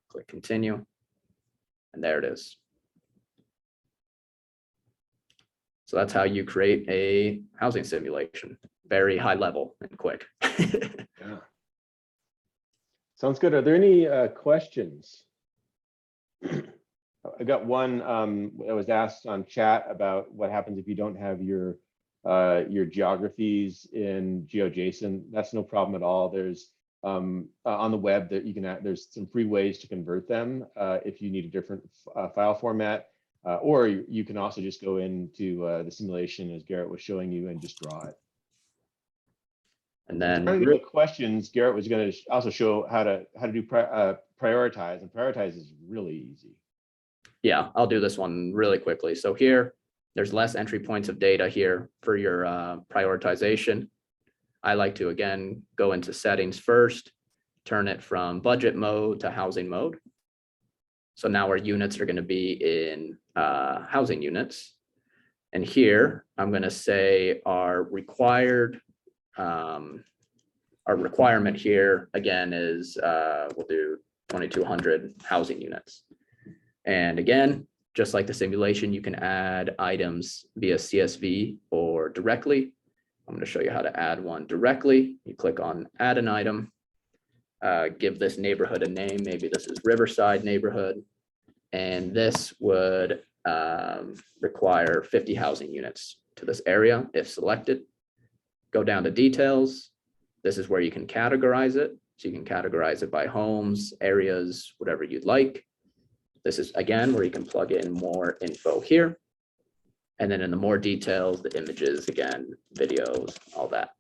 Click continue. And there it is. So that's how you create a housing simulation. Very high level and quick. Yeah. Sounds good. Are there any questions? I got one that was asked on chat about what happens if you don't have your geographies in GeoJSON. That's no problem at all. There's on the web that you can there's some free ways to convert them if you need a different file format, or you can also just go into the simulation as Garrett was showing you and just draw it. And then the questions, Garrett was going to also show how to do prioritize, and prioritize is really easy. Yeah, I'll do this one really quickly. So here, there's less entry points of data here for your prioritization. I like to, again, go into settings first, turn it from budget mode to housing mode. So now our units are going to be in housing units. And here, I'm going to say our requirement here, again, is we'll do 2,200 housing units. And again, just like the simulation, you can add items via CSV or directly. I'm going to show you how to add one directly. You click on add an item, give this neighborhood a name. Maybe this is Riverside neighborhood. And this would require 50 housing units to this area if selected. Go down to details. This is where you can categorize it. So you can categorize it by homes, areas, whatever you'd like. This is, again, where you can plug in more info here. And then in the more details, the images, again, videos, all that.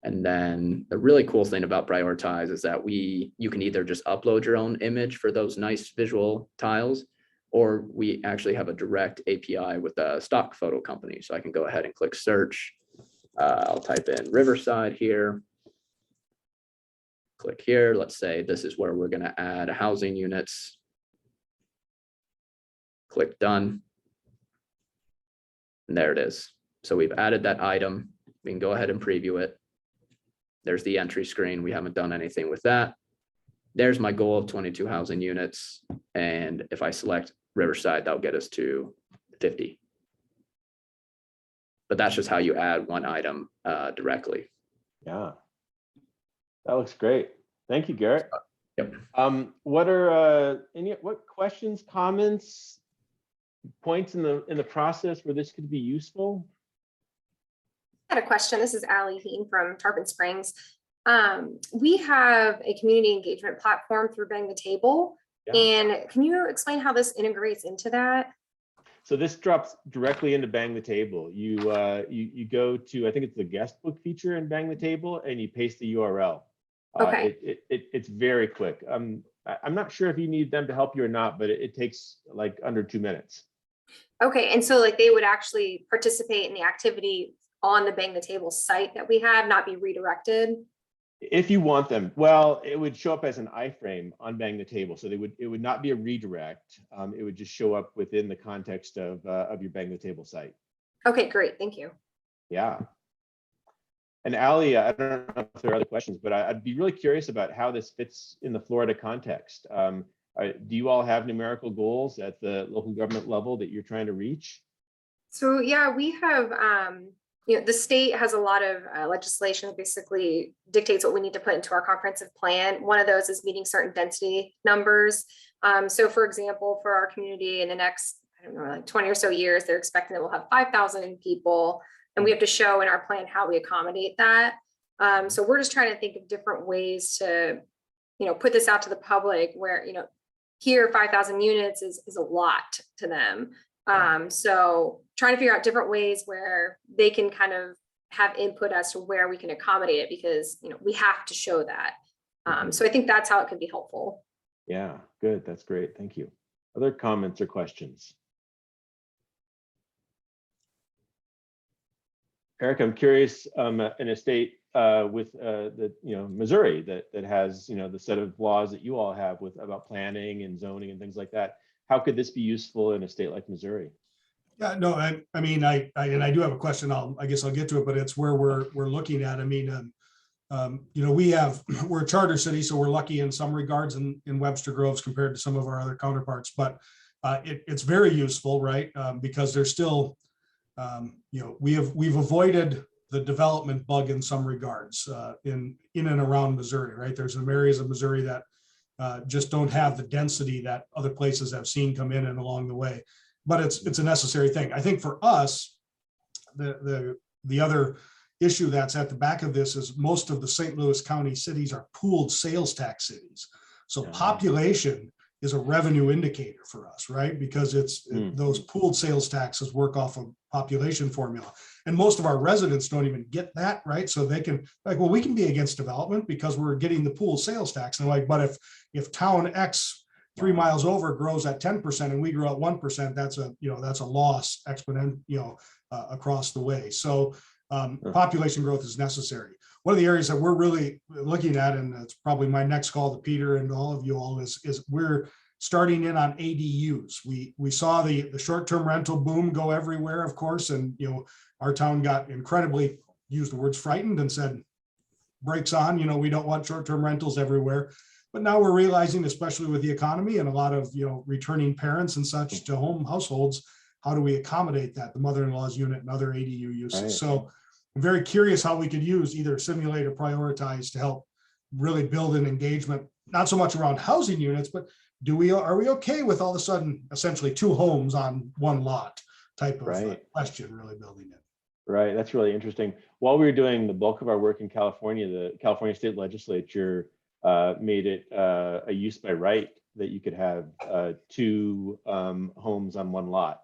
And then the really cool thing about Prioritize is that you can either just upload your own image for those nice visual tiles, or we actually have a direct API with a stock photo company. So I can go ahead and click search. I'll type in Riverside here. Click here. Let's say this is where we're going to add housing units. Click done. And there it is. So we've added that item. We can go ahead and preview it. There's the entry screen. We haven't done anything with that. There's my goal of 22 housing units. And if I select Riverside, that'll get us to 50. But that's just how you add one item directly. Yeah, that looks great. Thank you, Garrett. Yep. What questions, comments, points in the process where this could be useful? I had a question. This is Allie Heen from Tarpon Springs. We have a community engagement platform through Bang the Table. Yeah. And can you explain how this integrates into that? So this drops directly into Bang the Table. You go to, I think it's the guest book feature in Bang the Table, and you paste the URL. Okay. It's very quick. I'm not sure if you need them to help you or not, but it takes like under 2 minutes. Okay, and so like they would actually participate in the activity on the Bang the Table site that we have, not be redirected? If you want them, well, it would show up as an iframe on Bang the Table. So it would not be a redirect. It would just show up within the context of your Bang the Table site. Okay, great, thank you. Yeah. And Allie, I don't know if there are other questions, but I'd be really curious about how this fits in the Florida context. Do you all have numerical goals at the local government level that you're trying to reach? So yeah, we have, the state has a lot of legislation that basically dictates what we need to put into our comprehensive plan. One of those is meeting certain density numbers. So for example, for our community in the next, I don't know, like 20 or so years, they're expecting that we'll have 5,000 people, and we have to show in our plan how we accommodate that. So we're just trying to think of different ways to, put this out to the public where, here 5,000 units is a lot to them. So trying to figure out different ways where they can kind of have input as to where we can accommodate it, because we have to show that. So I think that's how it could be helpful. Yeah, good. That's great. Thank you. Other comments or questions? Eric, I'm curious, in a state with Missouri that has the set of laws that you all have about planning and zoning and things like that. How could this be useful in a state like Missouri? Yeah, no, I mean, I do have a question. I guess I'll get to it, but it's where we're looking at. I mean, we're a charter city, so we're lucky in some regards in Webster Groves compared to some of our other counterparts. But it's very useful, right? Because there's still, we've avoided the development bug in some regards in and around Missouri, right? There's some areas of Missouri that just don't have the density that other places have seen come in and along the way. But it's a necessary thing. I think for us, the other issue that's at the back of this is most of the St. Louis County cities are pooled sales tax cities. So population is a revenue indicator for us, right? Because those pooled sales taxes work off of population formula. And most of our residents don't even get that, right? So they can we can be against development because we're getting the pooled sales tax. And but if town X 3 miles over grows at 10% and we grow at 1%, that's a loss exponent, across the way. So population growth is necessary. One of the areas that we're really looking at, and it's probably my next call to Peter and all of you all, is we're starting in on ADUs. We saw the short-term rental boom go everywhere, of course, and our town got incredibly, used the words frightened, and said, brakes on, we don't want short-term rentals everywhere. But now we're realizing, especially with the economy and a lot of returning parents and such to households, how do we accommodate that, the mother-in-law's unit and other ADU uses? Right. So I'm very curious how we could use either simulate or prioritize to help really build an engagement, not so much around housing units, but are we okay with all of a sudden essentially 2 homes on 1 lot type of question, really building it. Right, that's really interesting. While we were doing the bulk of our work in California, the California State Legislature made it a use by right that you could have 2 homes on 1 lot.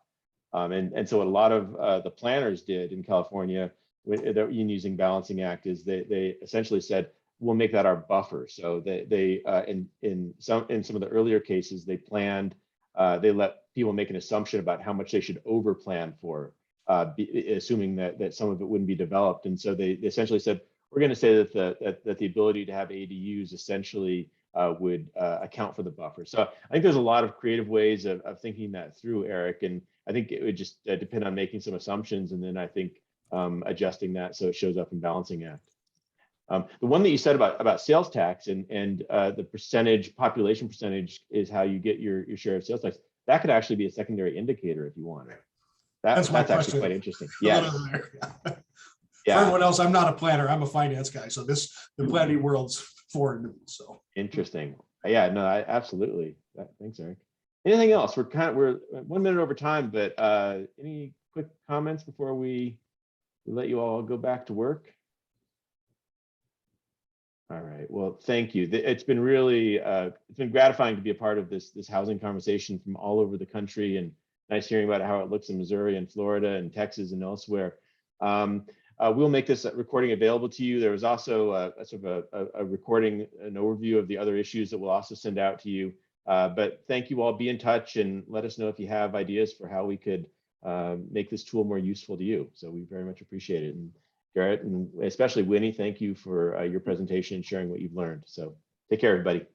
And so what a lot of the planners did in California in using Balancing Act is they essentially said, we'll make that our buffer. So in some of the earlier cases, they planned, they let people make an assumption about how much they should over plan for, assuming that some of it wouldn't be developed. And so they essentially said, we're going to say that the ability to have ADUs essentially would account for the buffer. So I think there's a lot of creative ways of thinking that through, Eric. And I think it would just depend on making some assumptions, and then I think adjusting that so it shows up in Balancing Act. The one that you said about sales tax and the population percentage is how you get your share of sales tax. That could actually be a secondary indicator if you want it. That's actually quite interesting. Yeah. For Yeah. everyone else, I'm not a planner. I'm a finance guy. So the planning world's foreign to me. So Interesting. Yeah, no, absolutely. Thanks, Eric. Anything else? We're 1 minute over time, but any quick comments before we let you all go back to work? All right. Well, thank you. It's been really it's been gratifying to be a part of this housing conversation from all over the country, and nice hearing about how it looks in Missouri and Florida and Texas and elsewhere. We'll make this recording available to you. There was also a recording, an overview of the other issues that we'll also send out to you. But thank you all. Be in touch and let us know if you have ideas for how we could make this tool more useful to you. So we very much appreciate it. And Garrett, and especially Winnie, thank you for your presentation and sharing what you've learned. So take care, everybody.